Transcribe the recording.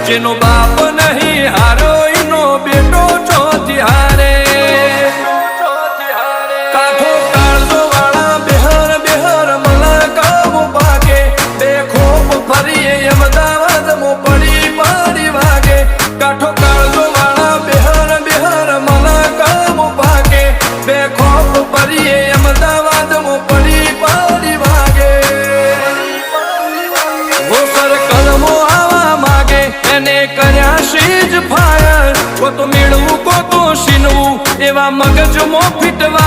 જેનો બાપ નહીં હારો એનો બેટો ચોથી હારે કાઠો કાળજો વાળા બેહર બેહર મલકાવ ભાગે બે ખોપ ફરીએ અમદાવાદ મો પડી પડી વાગે કાઠો કાળજો વાળા બેહર બેહર મલકાવ ભાગે બે ખોપ ફરીએ અમદાવાદ મો પડી પડી વાગે વો સર્કલમો આવા માગે એને કર્યા શીજ ફાયર કો તો મેળવું કો તો શીનવું એવા મગજમો ફીટવા